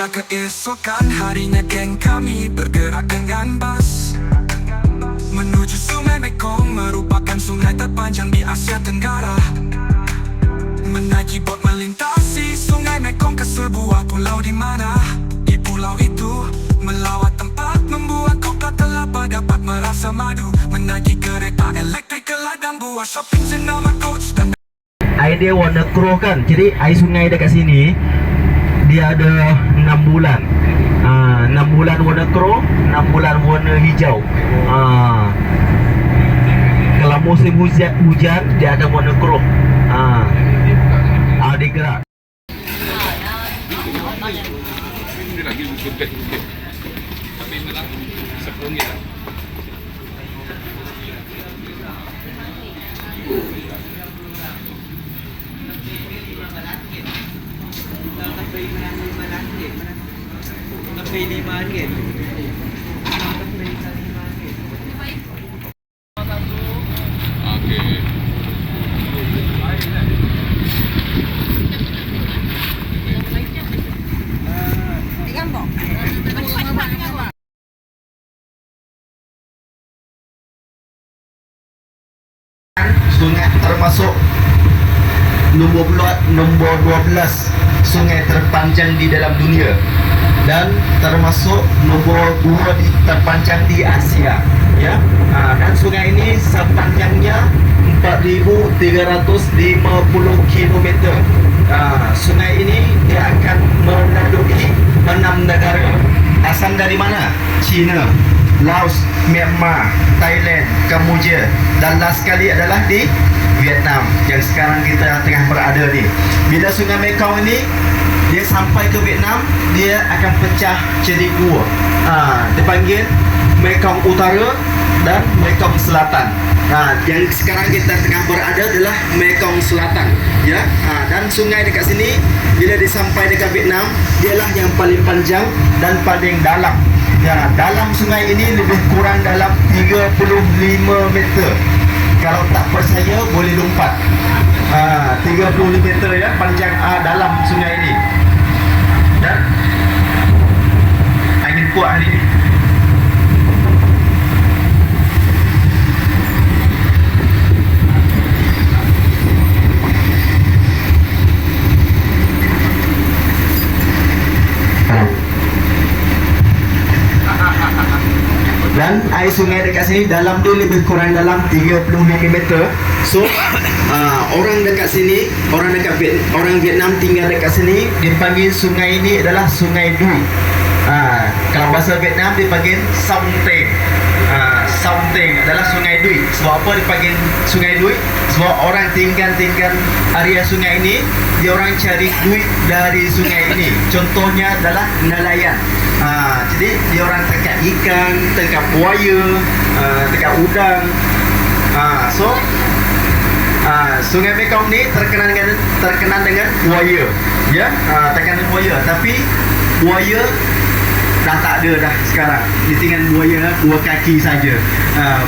Keesokan harinya geng kami bergerak dengan bas menuju Sungai Mekong, merupakan sungai terpanjang di Asia Tenggara. Menaiki bot melintasi Sungai Mekong ke sebuah pulau di mana di pulau itu melawat tempat membuat kopi kelapa dapat merasa madu. Menaiki kereta elektrik ke ladang buah shopping senama coach dan air dia warna keruh kan. Jadi air sungai dekat sini dia ada 6 bulan. 6 bulan warna keruh, 6 bulan warna hijau. Kalau musim hujan dia akan warna keruh. Dia gerak. Ini lagi bukit. Tapi memang sebelumnya Sungai termasuk nombor 12 sungai terpanjang di dalam dunia dan termasuk nombor 2 terpanjang di Asia, ya. Dan sungai ini sepanjangnya 4.350 km. Sungai ini dia akan melalui 6 negara. Asal dari mana? China, Laos, Myanmar, Thailand, Kamboja, dan last sekali adalah di Vietnam yang sekarang kita tengah berada ni. Bila Sungai Mekong ini dia sampai ke Vietnam, dia akan pecah jadi dua. Dipanggil Mekong Utara dan Mekong Selatan. Yang sekarang kita tengah berada adalah Mekong Selatan, ya. Dan sungai dekat sini bila disampai dekat Vietnam, dialah yang paling panjang dan paling dalam. Ya, dalam sungai ini lebih kurang dalam 35 meter. Kalau tak percaya boleh lompat. 35 meter ya panjang dalam sungai ini. Dan angin kuat hari ini. Dan air sungai dekat sini dalam dia lebih kurang dalam 35 meter. So orang dekat sini, orang Vietnam tinggal dekat sini, dipanggil sungai ini adalah Sungai Dui. Kalau bahasa Vietnam dipanggil Sông Teng. Sông Teng adalah Sungai Dui. Sebab apa dipanggil Sungai Dui? Sebab orang tinggal area sungai ini, dia orang cari duit dari sungai ini. Contohnya adalah nelayan. Jadi dia orang tangkap ikan, tangkap buaya, tangkap udang. Sungai Mekong ni terkenal dengan buaya, ya. Terkenal buaya, tapi buaya dah tak ada dah sekarang. Dia tinggal buaya 2 kaki saja.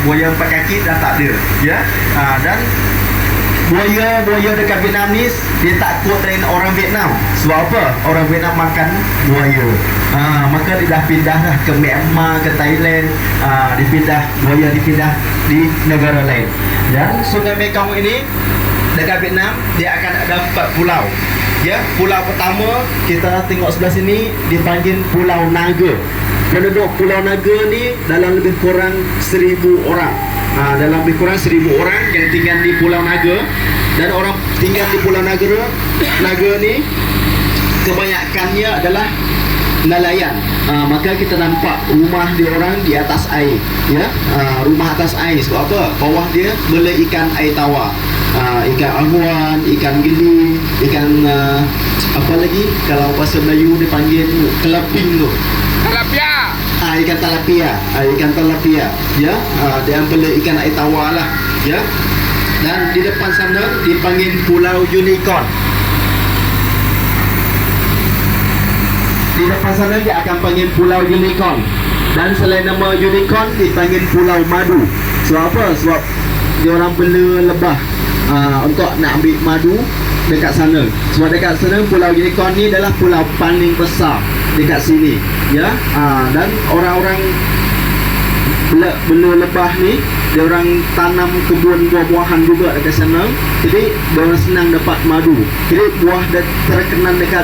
Buaya 4 kaki dah tak ada, ya. Dan buaya dekat Vietnam ni dia takut dengan orang Vietnam. Sebab apa? Orang Vietnam makan buaya. Maka dia dah pindah dah ke Myanmar, ke Thailand. Buaya dipindah di negara lain. Dan Sungai Mekong ini dekat Vietnam dia akan ada 4 pulau. Ya, pulau pertama kita tengok sebelah sini dipanggil Pulau Naga. Penduduk Pulau Naga ni dalam lebih kurang 1,000 orang. Dalam lebih kurang 1,000 orang yang tinggal di Pulau Naga. Dan orang tinggal di Pulau Naga ni kebanyakannya adalah nelayan. Maka kita nampak rumah dia orang di atas air, ya. Rumah atas air. Sebab apa? Bawah dia boleh ikan air tawar, ikan ahuan, ikan geli, ikan apa lagi kalau bahasa Melayu dipanggil kelaping tu. Tilapia. Ikan talapia, ya. Dia boleh ikan air tawar lah, ya. Dan di depan sana dipanggil Pulau Unicorn. Di depan sana dia akan panggil Pulau Unicorn. Dan selain nama Unicorn dipanggil Pulau Madu. Sebab apa? Sebab dia orang bela lebah untuk nak ambil madu dekat sana. Sebab dekat sana Pulau Unicorn ni adalah pulau paling besar dekat sini, ya. Dan orang-orang bela lebah ni, dia orang tanam kebun buah-buahan juga dekat sana. Jadi dia orang senang dapat madu. Jadi buah terkenal dekat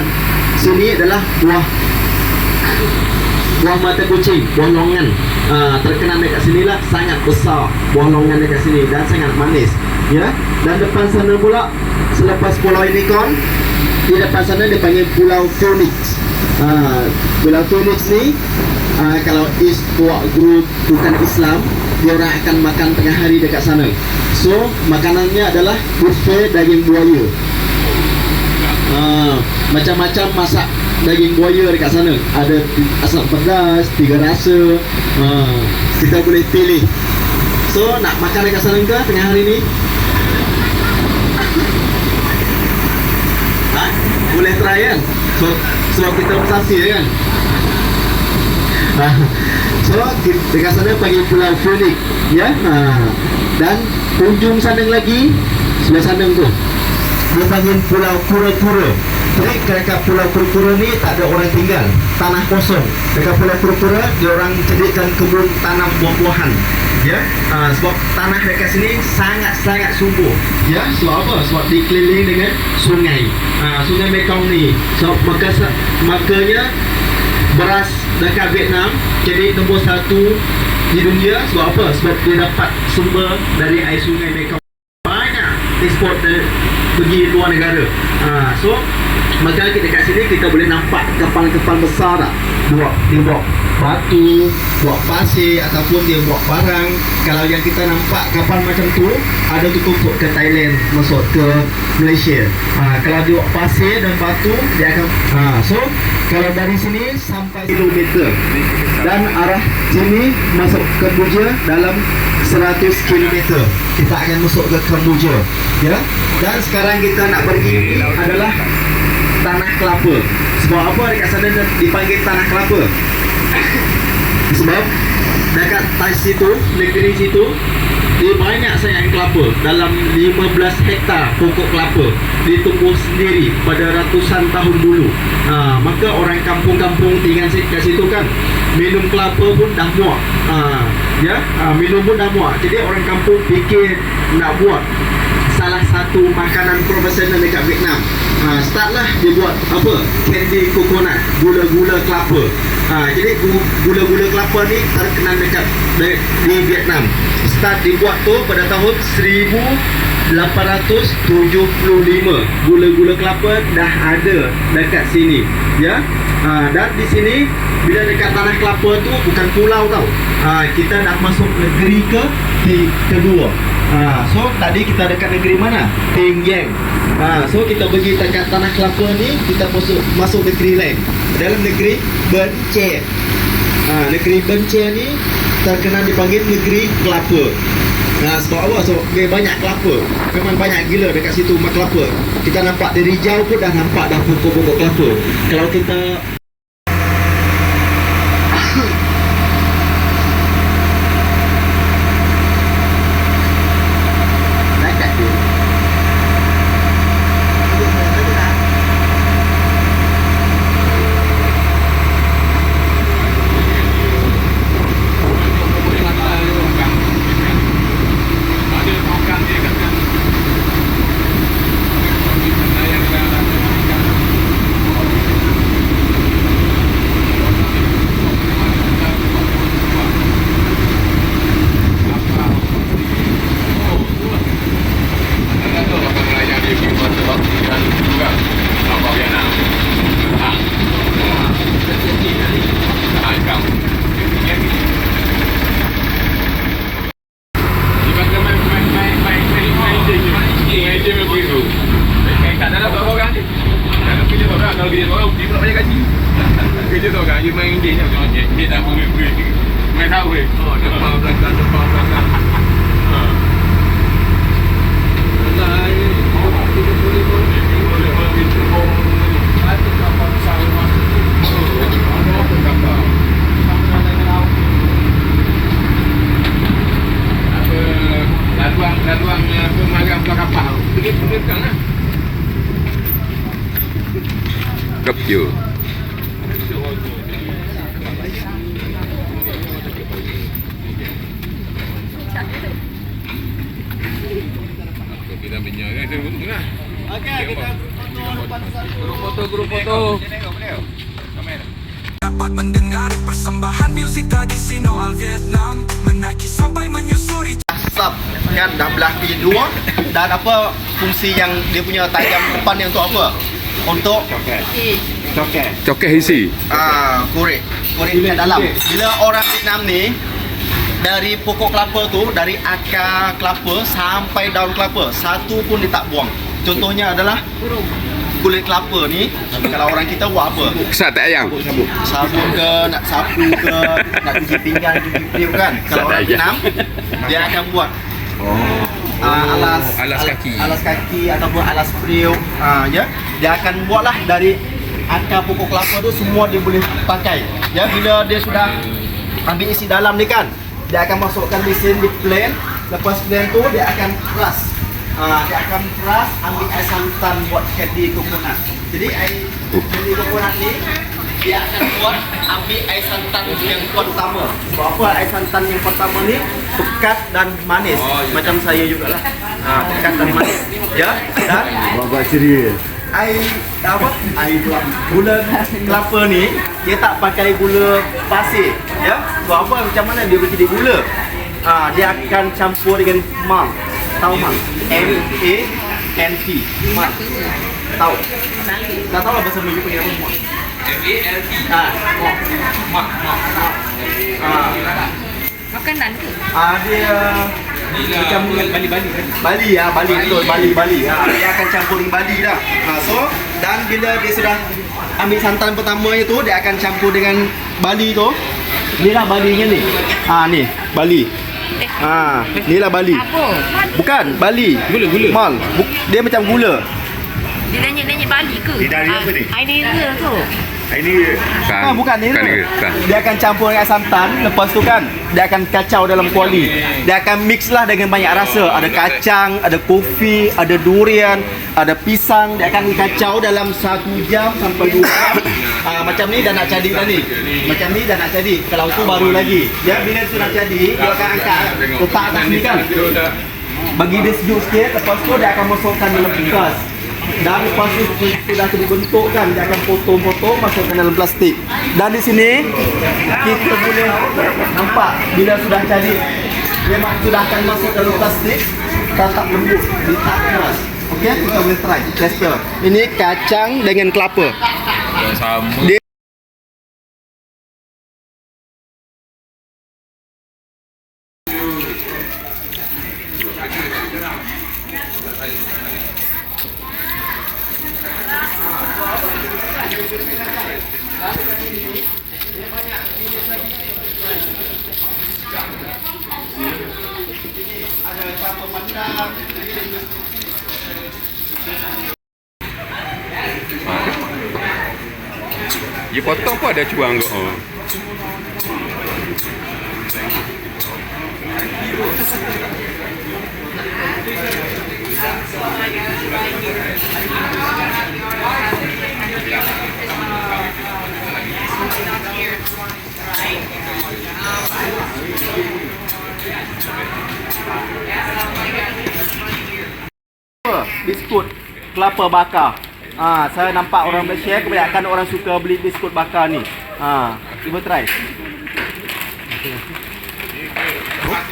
sini adalah buah mata kucing, buah longan. Terkenal dekat sini lah, sangat besar buah longan dekat sini dan sangat manis, ya. Dan depan sana pula, selepas Pulau Unicorn, di depan sana dipanggil Pulau Phoenix. Pulau Phoenix ni, kalau buat grup bukan Islam, dia orang akan makan tengah hari dekat sana. So makanannya adalah buffet daging buaya. Macam-macam masak daging buaya dekat sana. Ada asam pedas, 3 rasa. Kita boleh pilih. So nak makan dekat sana ke tengah hari ni? Boleh try kan? Sebab kita musafir kan? So dekat sana panggil Pulau Phoenix, ya. Dan ujung sana lagi, sebelah sana tu, dia panggil Pulau Kura-Kura. Jadi dekat Pulau Kura-Kura ni tak ada orang tinggal, tanah kosong. Dekat Pulau Kura-Kura dia orang jadikan kebun tanam buah-buahan, ya. Sebab tanah dekat sini sangat-sangat subur, ya. Sebab apa? Sebab dikelilingi dengan sungai, sungai Mekong ni. So makanya beras dekat Vietnam jadi nombor 1 di dunia. Sebab apa? Sebab dia dapat sumber dari air sungai Mekong. Banyak ekspor pergi luar negara. So maka dekat sini kita boleh nampak kapal-kapal besar tak? Dia bawa batu, bawa pasir ataupun dia bawa barang. Kalau yang kita nampak kapal macam tu, ada tu tutup ke Thailand, masuk ke Malaysia. Kalau dia bawa pasir dan batu, dia akan so kalau dari sini sampai kilometer dan arah sini masuk ke Kamboja dalam 100 km, kita akan masuk ke Kamboja, ya. Dan sekarang kita nak pergi adalah tanah kelapa. Sebab apa dekat sana dipanggil tanah kelapa? Sebab dekat situ, negeri situ, dia banyak sangat kelapa. Dalam 15 hektar pokok kelapa ditumbuh sendiri pada ratusan tahun dulu. Maka orang kampung-kampung tinggal kat situ kan, minum kelapa pun dah muak. Minum pun dah muak. Jadi orang kampung fikir nak buat salah satu makanan profesional dekat Vietnam. Startlah dia buat apa? Candy coconut, gula-gula kelapa. Jadi gula-gula kelapa ni terkenal dekat di Vietnam. Start dibuat tu pada tahun 1875. Gula-gula kelapa dah ada dekat sini, ya. Dan di sini bila dekat tanah kelapa tu bukan pulau tau. Kita dah masuk negeri kedua. So tadi kita dekat negeri mana? Teng Yang. So kita pergi dekat tanah kelapa ni, kita masuk negeri lain. Dalam negeri Ben Che. Negeri Ben Che ni terkenal dipanggil negeri kelapa. Sebab apa? Sebab banyak kelapa. Memang banyak gila dekat situ mak kelapa. Kita nampak dari jauh pun dah nampak dah pokok-pokok kelapa. Kalau kita kerja tu kan, you main game je, dia tak boleh main tahu depan belakang. Laluang pemarang kapal, pergi belakang lah. Kep je. itu lah. Okey, kita Grup foto. Dapat mendengar persembahan musik tradisional Vietnam menaiki sampai menyusuri asap kan dah belah kedua dan apa fungsi yang dia punya tajam depan ni untuk apa? Untuk Cokeh isi. korek kat dalam. Bila orang Vietnam ni dari pokok kelapa tu, dari akar kelapa sampai daun kelapa, satu pun dia tak buang. Contohnya adalah kulit kelapa ni, kalau orang kita buat apa? Kesat tak ayam. Sabun ke, nak sapu ke, nak cuci pinggan, cuci periuk kan. Kalau orang Vietnam, dia akan buat Alas kaki ataupun alas periuk. Ya, dia akan buatlah dari akar pokok kelapa tu, semua dia boleh pakai. Ya, bila dia sudah ambil isi dalam ni kan, dia akan masukkan mesin di blend. Lepas blend tu dia akan peras. Dia akan peras, ambil air santan buat candy coconut. Jadi air candy coconut ni dia akan buat ambil air santan yang pertama. Sebab apa air santan yang pertama ni pekat dan manis. Macam saya jugalah. Pekat dan manis. Ya, dan Bapak ceria. air apa? Air pula. Gula kelapa ni dia tak pakai gula pasir. Ya. Sebab apa? Macam mana dia boleh jadi gula? Dia akan campur dengan malt. Tahu malt? M-A-N-T. Malt. Tahu? Tak tahu lah bahasa Melayu punya apa malt. M-A-L-T. Malt. Makanan ke? Dia macam Bali-Bali kan? Bali ya, Bali betul, Bali. Dia akan campur dengan Bali dah. So, dan bila dia sudah ambil santan pertama itu, dia akan campur dengan Bali tu. Ni lah Balinya ni. Ni, Bali. Ni lah Bali. Apa? Bukan, Bali. Gula. Mal. Dia macam gula. Dia nanya Bali ke? Dia dari apa ni? Air nira tu. Ini Bukan ni. Kan. Dia akan campur dengan santan. Lepas tu kan, dia akan kacau dalam kuali. Dia akan mix lah dengan banyak rasa. Ada kacang, ada kopi, ada durian, ada pisang. Dia akan kacau dalam 1 jam sampai 2 jam. Macam ni dah nak jadi dah ni. Macam ni dah nak jadi. Kalau tu baru lagi. Ya, bila tu nak jadi, dia akan angkat. Letak atas ni kan. Bagi dia sejuk sikit. Lepas tu dia akan masukkan dalam kulkas. Dan lepas tu sudah dibentuk kan, dia akan potong-potong masukkan dalam plastik. Dan di sini kita boleh nampak bila sudah jadi, dia sudah akan masuk dalam plastik, tak lembut, tak keras. Okey, kita boleh try. Tester. Ini kacang dengan kelapa. Sama. Dia Dia potong pun ada cuang ke. biskut kelapa bakar. Saya nampak orang Malaysia kebanyakan orang suka beli biskut bakar ni. Cuba try.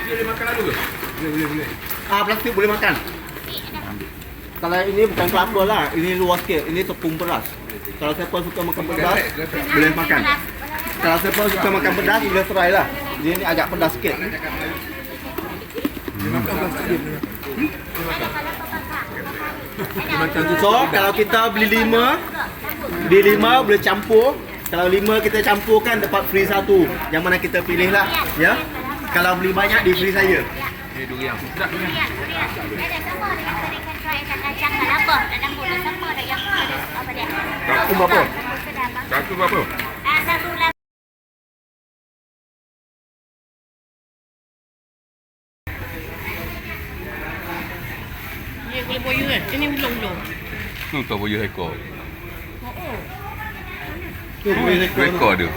Boleh makan lalu ke? Boleh. Plastik boleh makan. Kalau ini bukan kelapa lah, ini luas sikit. Ini tepung beras. Kalau siapa suka makan pedas, boleh makan. Kalau siapa suka makan pedas, boleh try lah. Ini agak pedas sikit. So, kalau kita beli 5 boleh campur. Kalau 5 kita campurkan dapat free 1. Yang mana kita pilih lah, ya. Kalau beli banyak di free saya. Durian. Sedap durian. Aku berapa? Satu berapa? Dia boleh boyu kan? Ini ulung-ulung. Tu tak boleh ekor. Tu boleh Ekor dia.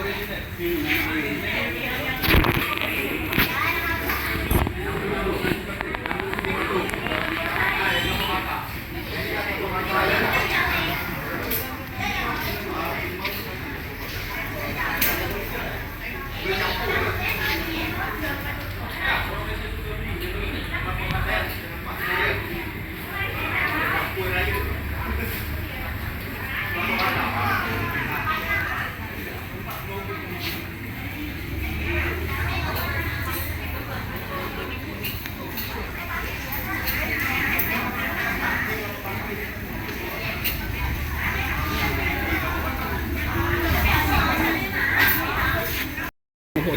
Oh,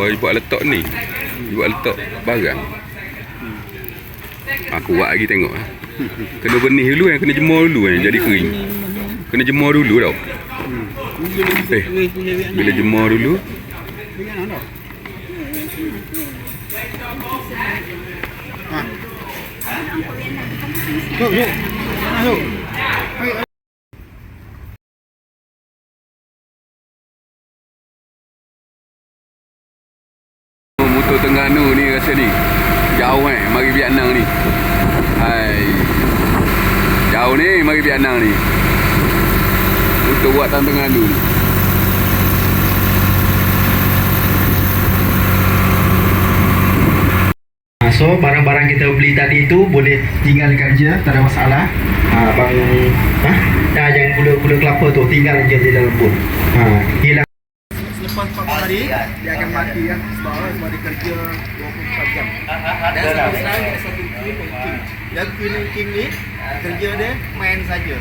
dia buat letak ni. Dia buat letak barang. Aku buat lagi tengok. Kena benih dulu kena jemur dulu jadi kering. Kena jemur dulu tau. Bila jemur dulu. Motor Terengganu ni rasa ni jauh mari Vietnam ni. Hai. Jauh ni mari Vietnam ni. Untuk buatan Terengganu ni. So barang-barang kita beli tadi itu boleh tinggalkan je, tak ada masalah. Jangan gula kelapa tu tinggal je di dalam bot. Hilang. Selepas 40 hari dia akan mati kan sebab dia kerja 24 jam. Dan sampai sekarang ada satu king. Yang king ni kerja dia main saja.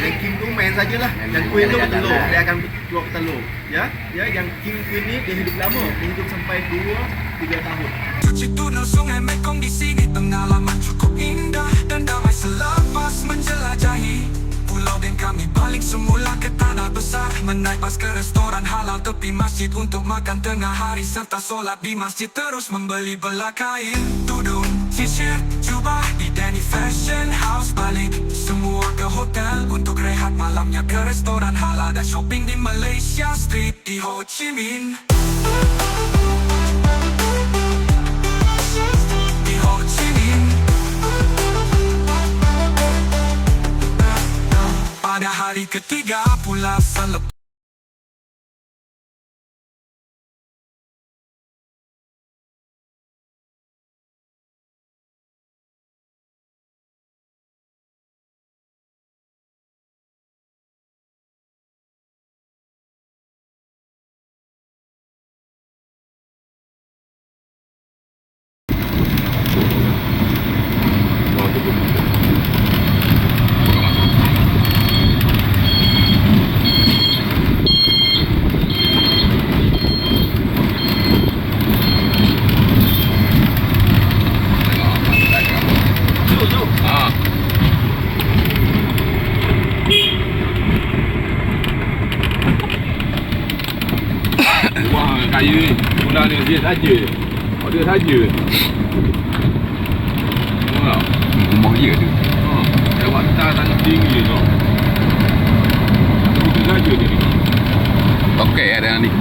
Yang king tu main sajalah. Dan queen tu bertelur, dia akan keluar bertelur. Ya, yang king queen ni dia hidup lama, dia hidup sampai 2-3 tahun. Cuci tunnel sungai Mekong di sini pengalaman cukup indah dan damai selepas menjelajahi pulau dan kami balik semula ke tanah besar, menaik bas ke restoran halal tepi masjid untuk makan tengah hari serta solat di masjid, terus membeli belah kain, tudung, t-shirt, jubah di Danny Fashion House, balik semua ke hotel untuk rehat malamnya ke restoran halal dan shopping di Malaysia Street di Ho Chi Minh. Pada hari ketiga pula selepas kaya ni. Pulang ni dia saja. Dia saja. Tengok. Rumah dia tu. Dia buat tanah tinggi tu. Dia saja dia ni. Okey ada ni.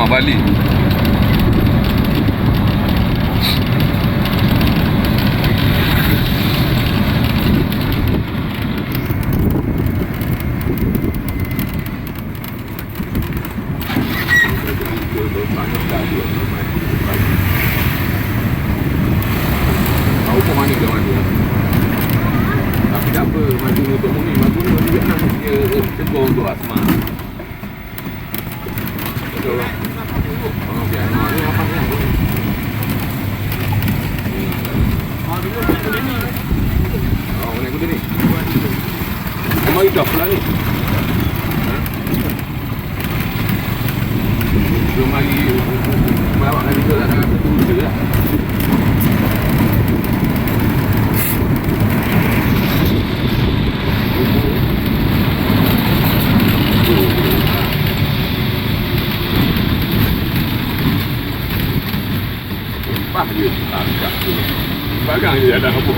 Bali. Tahu ke mana dia maju. Tapi tak apa, maju untuk ni, maju ni dia nak dia tegur untuk asma. Betul lah. Oh, biar nak ni apa ni? Oh, boleh kuda ni. Nama hidup pula ni. Jom lagi bawa lagi tu tak ada tu lah. Lepas dia tangkap tu. Barang dia ada apa?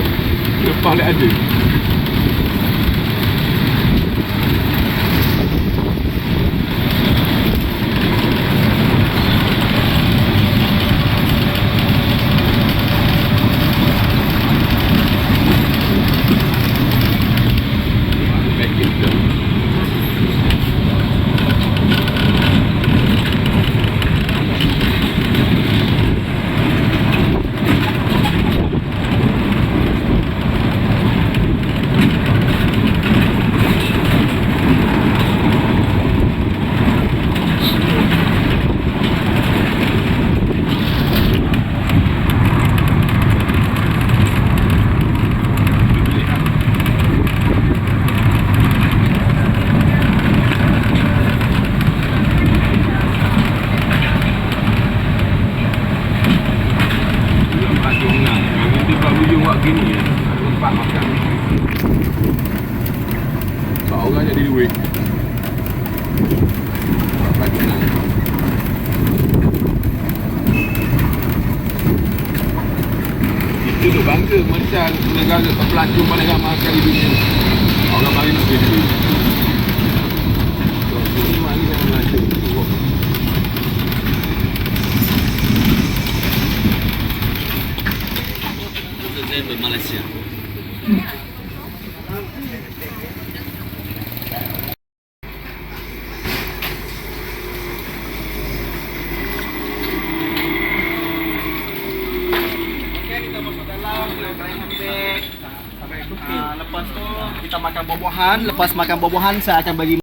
Lepas dia ada. sini ya. Tempat makan. Seorang jadi duit. Dapat tenang. Itu tu bangga Malaysia negara terpelancong paling ramai sekali di dunia. Orang mari nak beli duit. So, ini mari yang melancong. Malaysia. Lepas tu kita makan buah-buahan. Lepas makan buah-buahan saya akan bagi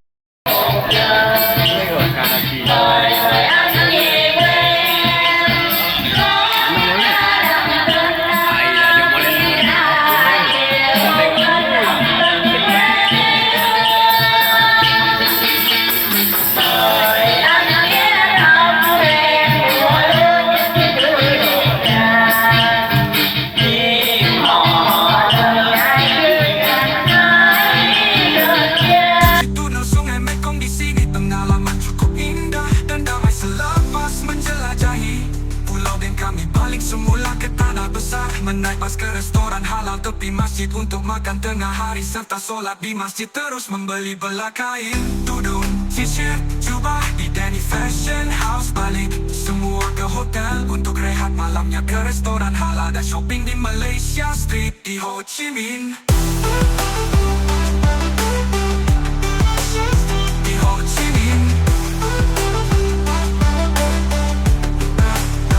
Tunnel Sungai Mekong di sini pengalaman cukup indah dan damai selepas menjelajahi Pulau dan kami balik semula ke tanah besar, menaik bas ke restoran halal tepi masjid untuk makan tengah hari serta solat di masjid, terus membeli belah kain, tudung, sisir, jubah di Danny Fashion House, balik semua ke hotel untuk rehat malamnya ke restoran halal dan shopping di Malaysia Street di Ho Chi Minh.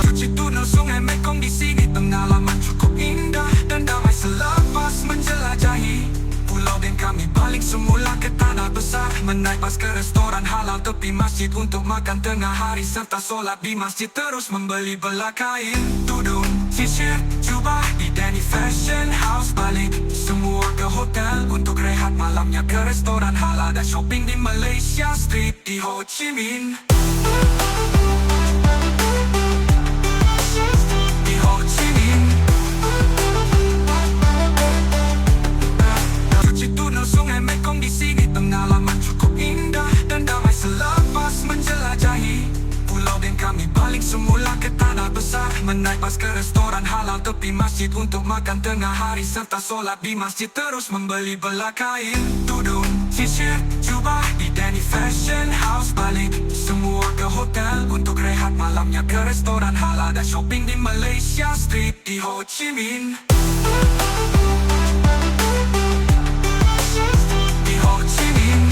Cuci tunnel Sungai Mekong di sini pengalaman cukup indah dan damai selepas menjelajahi pulau dan kami balik semula ke tanah besar, menaik bas ke restoran halal tepi masjid untuk makan tengah hari serta solat di masjid, terus membeli belah kain, tudung, sisir, jubah di Danny Fashion House, balik semua ke hotel untuk rehat malamnya ke restoran halal dan shopping di Malaysia Street di Ho Chi Minh. Di Ho Chi Minh. Cuci tunnel Sungai Mekong di sini pengalaman cukup indah dan damai selepas menjelajahi pulau dan kami balik semula ke tanah besar, menaik bas ke restoran halal tepi masjid untuk makan tengah hari serta solat di masjid, terus membeli belah kain, tudung, sisir, jubah di Danny Fashion House, balik semua ke hotel untuk rehat malamnya ke restoran halal dan shopping di Malaysia Street di Ho Chi Minh. Di Ho Chi Minh.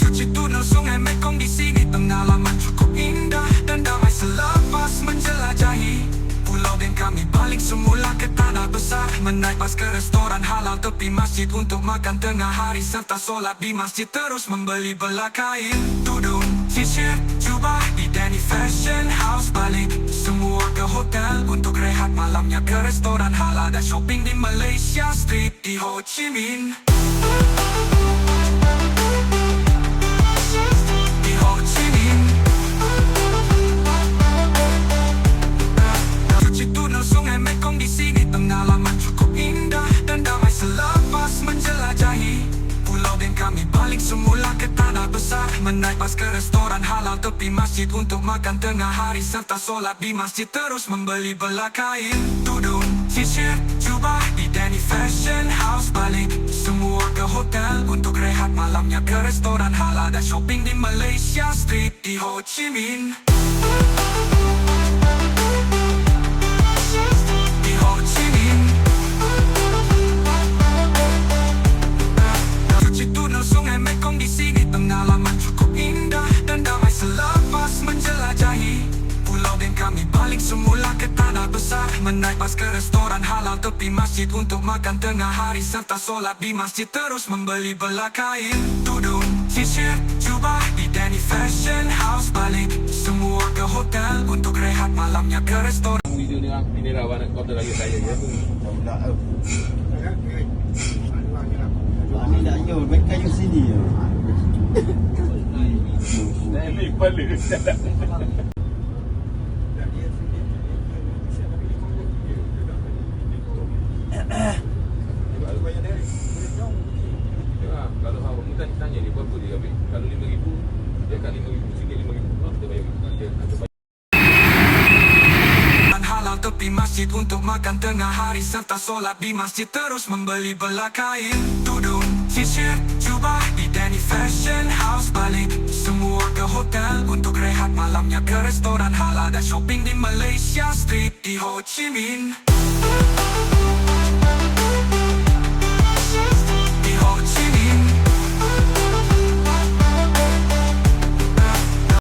Cuci tunnel Sungai Mekong di sini pengalaman cukup indah dan damai selepas menjelajahi pulau dan kami balik semula ke tanah besar, menaik bas ke restoran halal tepi masjid untuk makan tengah hari serta solat di masjid, terus membeli belah kain, tudung, sisir, jubah di Danny Fashion House, balik semua ke hotel untuk rehat malamnya ke restoran halal dan shopping di Malaysia Street di Ho Chi Minh. Di Ho Chi Minh. Cuci tunnel Sungai Mekong di sini pengalaman cukup indah dan damai selepas menjelajahi pulau dan kami balik semula ke tanah besar, menaik bas ke restoran halal tepi masjid untuk makan tengah hari serta solat di masjid, terus membeli belah kain, tudung, sisir, jubah di Danny Fashion House, balik semua ke hotel untuk rehat malamnya ke restoran halal dan shopping di Malaysia Street di Ho Chi Minh. Di Ho Chi Minh. Cuci tunnel Sungai Mekong di sini pengalaman cukup indah dan damai selepas menjelajahi pulau dan kami balik semula ke tanah besar, menaik bas ke restoran halal tepi masjid untuk makan tengah hari serta solat di masjid, terus membeli belah kain, tudung, sisir, jubah di Danny Fashion House, balik semua ke hotel untuk rehat malamnya ke restoran. Video ni rawan kota lagi saya ya. Ni nak yo baik kayu sini ya. Ni paling masjid untuk makan tengah hari serta solat di masjid. Terus membeli belah kain, tudung, t-shirt, jubah di Danny Fashion House. Balik semua ke hotel untuk rehat, malamnya ke restoran halal dan shopping di Malaysia Street di Ho Chi Minh.